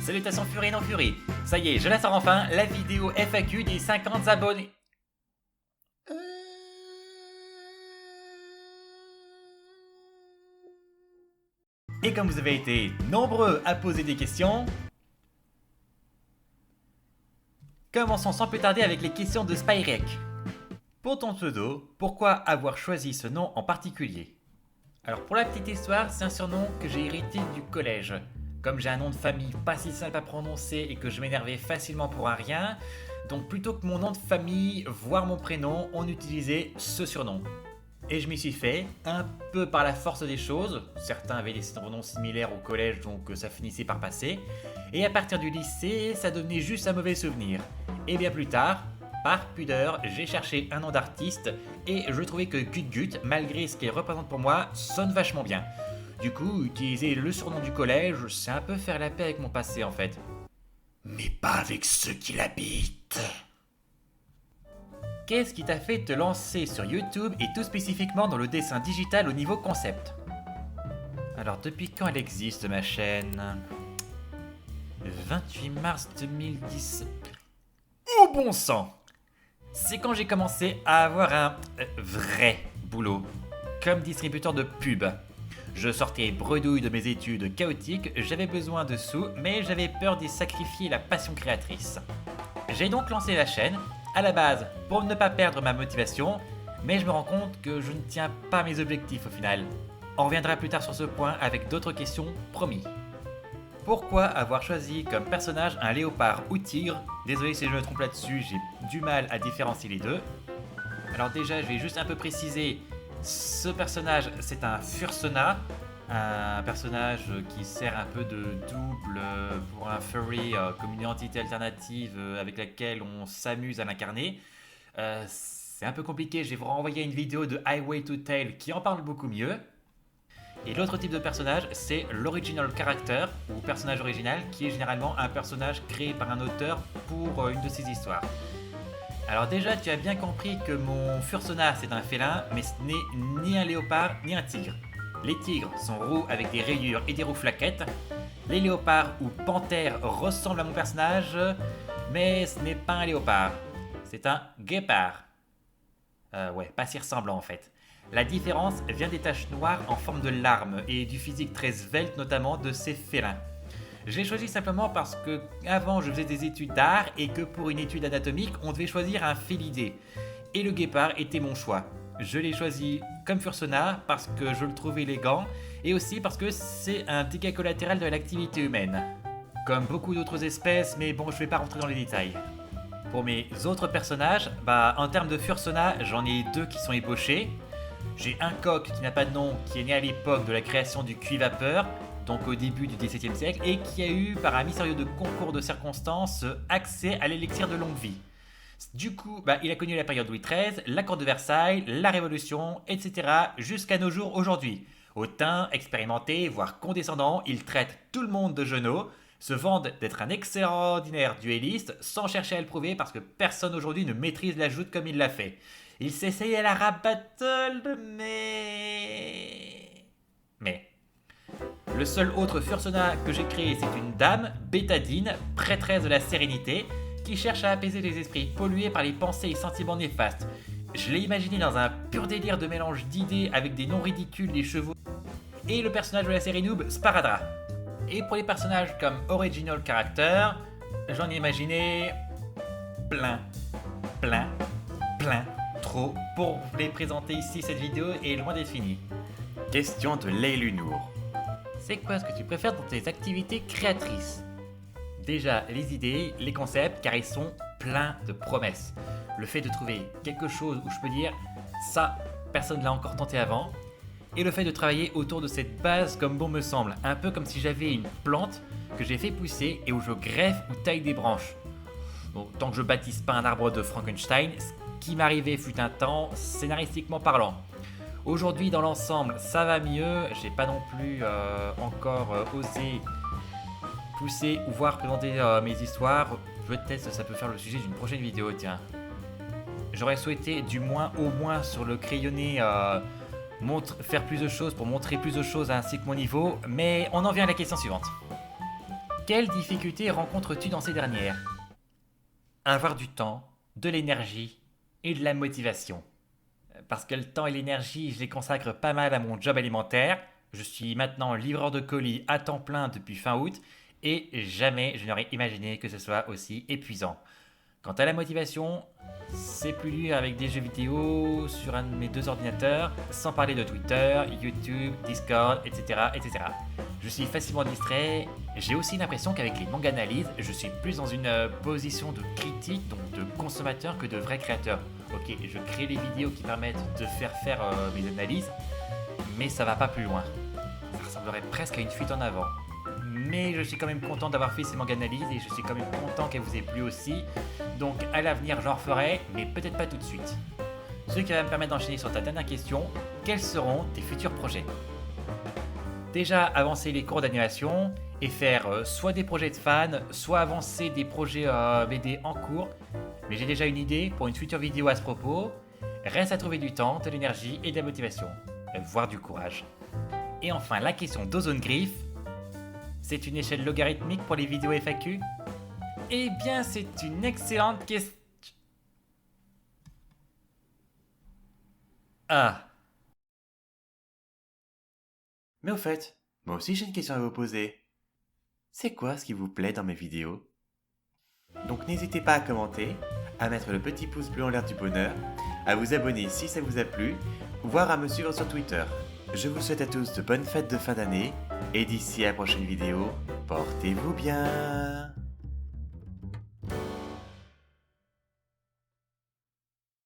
Salutations Furie et non Furie. Ça y est, je la sors enfin, la vidéo FAQ des 50 abonnés. Et comme vous avez été nombreux à poser des questions, commençons sans plus tarder avec les questions de Spyrek. Pour ton pseudo, pourquoi avoir choisi ce nom en particulier? Alors pour la petite histoire, c'est un surnom que j'ai hérité du collège. Comme j'ai un nom de famille pas si simple à prononcer et que je m'énervais facilement pour un rien, donc plutôt que mon nom de famille, voire mon prénom, on utilisait ce surnom. Et je m'y suis fait, un peu par la force des choses, certains avaient des surnoms similaires au collège donc ça finissait par passer, et à partir du lycée, ça devenait juste un mauvais souvenir. Et bien plus tard, par pudeur, j'ai cherché un nom d'artiste et je trouvais que Gutgut, malgré ce qu'il représente pour moi, sonne vachement bien. Du coup, utiliser le surnom du collège, c'est un peu faire la paix avec mon passé en fait. Mais pas avec ceux qui l'habitent. Qu'est-ce qui t'a fait te lancer sur YouTube et tout spécifiquement dans le dessin digital au niveau concept? Alors depuis quand elle existe ma chaîne? 28 mars 2010. Oh bon sang! C'est quand j'ai commencé à avoir un vrai boulot, comme distributeur de pub. Je sortais bredouille de mes études chaotiques, j'avais besoin de sous, mais j'avais peur d'y sacrifier la passion créatrice. J'ai donc lancé la chaîne, à la base pour ne pas perdre ma motivation, mais je me rends compte que je ne tiens pas mes objectifs au final. On reviendra plus tard sur ce point avec d'autres questions, promis. Pourquoi avoir choisi comme personnage un léopard ou tigre? Désolé si je me trompe là-dessus, j'ai du mal à différencier les deux. Alors déjà, je vais juste un peu préciser, ce personnage c'est un Fursona, un personnage qui sert un peu de double pour un furry comme une entité alternative avec laquelle on s'amuse à l'incarner. C'est un peu compliqué, je vais vous renvoyer une vidéo de Highway to Tail qui en parle beaucoup mieux. Et l'autre type de personnage, c'est l'original character, ou personnage original, qui est généralement un personnage créé par un auteur pour une de ses histoires. Alors déjà, tu as bien compris que mon Fursona, c'est un félin, mais ce n'est ni un léopard, ni un tigre. Les tigres sont roux avec des rayures et des roues flaquettes. Les léopards ou panthères ressemblent à mon personnage, mais ce n'est pas un léopard. C'est un guépard. Ouais, pas si ressemblant en fait. La différence vient des taches noires en forme de larmes et du physique très svelte notamment de ces félins. Je l'ai choisi simplement parce que avant je faisais des études d'art et que pour une étude anatomique on devait choisir un félidé. Et le guépard était mon choix. Je l'ai choisi comme Fursona parce que je le trouve élégant et aussi parce que c'est un dégât collatéral de l'activité humaine. Comme beaucoup d'autres espèces, mais bon je vais pas rentrer dans les détails. Pour mes autres personnages, en termes de Fursona, j'en ai deux qui sont ébauchés. J'ai un coq qui n'a pas de nom, qui est né à l'époque de la création du cuit-vapeur, donc au début du XVIIe siècle, et qui a eu, par un mystérieux concours de circonstances, accès à l'élixir de longue vie. Du coup, il a connu la période Louis XIII, la cour de Versailles, la Révolution, etc. jusqu'à nos jours aujourd'hui. Hautain, expérimenté, voire condescendant, il traite tout le monde de genou, se vante d'être un extraordinaire duelliste, sans chercher à le prouver parce que personne aujourd'hui ne maîtrise la joute comme il l'a fait. Il s'essaye à la rap battle, mais... Le seul autre Fursona que j'ai créé, c'est une dame, Bétadine, prêtresse de la sérénité, qui cherche à apaiser les esprits pollués par les pensées et sentiments néfastes. Je l'ai imaginé dans un pur délire de mélange d'idées avec des noms ridicules, des chevaux, et le personnage de la série noob, Sparadra. Et pour les personnages comme original character, j'en ai imaginé plein. Trop pour vous les présenter ici, cette vidéo est loin d'être finie. Question de Leilunour. C'est quoi ce que tu préfères dans tes activités créatrices? Déjà, les idées, les concepts, car ils sont pleins de promesses. Le fait de trouver quelque chose où je peux dire ça, personne ne l'a encore tenté avant. Et le fait de travailler autour de cette base comme bon me semble, un peu comme si j'avais une plante que j'ai fait pousser et où je greffe ou taille des branches. Bon, tant que je bâtisse pas un arbre de Frankenstein, ce qui m'arrivait fut un temps, scénaristiquement parlant. Aujourd'hui, dans l'ensemble, ça va mieux. J'ai pas non plus encore osé pousser ou voir présenter mes histoires. Peut-être ça peut faire le sujet d'une prochaine vidéo, tiens. J'aurais souhaité, au moins sur le crayonné, faire plus de choses pour montrer plus de choses ainsi que mon niveau, mais on en vient à la question suivante. Quelles difficultés rencontres-tu dans ces dernières? Avoir du temps, de l'énergie et de la motivation. Parce que le temps et l'énergie, je les consacre pas mal à mon job alimentaire. Je suis maintenant livreur de colis à temps plein depuis fin août et jamais je n'aurais imaginé que ce soit aussi épuisant. Quant à la motivation, c'est plus dur avec des jeux vidéo sur un de mes deux ordinateurs, sans parler de Twitter, YouTube, Discord, etc. etc. Je suis facilement distrait. J'ai aussi l'impression qu'avec les mangas analyses, je suis plus dans une position de critique, donc de consommateur, que de vrai créateur. Ok, je crée les vidéos qui permettent de faire mes analyses, mais ça va pas plus loin. Ça ressemblerait presque à une fuite en avant. Mais je suis quand même content d'avoir fait ces mangas analyses et je suis quand même content qu'elles vous aient plu aussi. Donc à l'avenir j'en referai, mais peut-être pas tout de suite. Ce qui va me permettre d'enchaîner sur ta dernière question, quels seront tes futurs projets? Déjà avancer les cours d'animation et faire soit des projets de fans, soit avancer des projets BD en cours. Mais j'ai déjà une idée pour une future vidéo à ce propos. Reste à trouver du temps, de l'énergie et de la motivation, voire du courage. Et enfin la question d'Ozone Griff. C'est une échelle logarithmique pour les vidéos FAQ? Eh bien, c'est une excellente question. Ah. Mais au fait, moi aussi j'ai une question à vous poser. C'est quoi ce qui vous plaît dans mes vidéos? Donc n'hésitez pas à commenter, à mettre le petit pouce bleu en l'air du bonheur, à vous abonner si ça vous a plu, voire à me suivre sur Twitter. Je vous souhaite à tous de bonnes fêtes de fin d'année, et d'ici à la prochaine vidéo, portez-vous bien.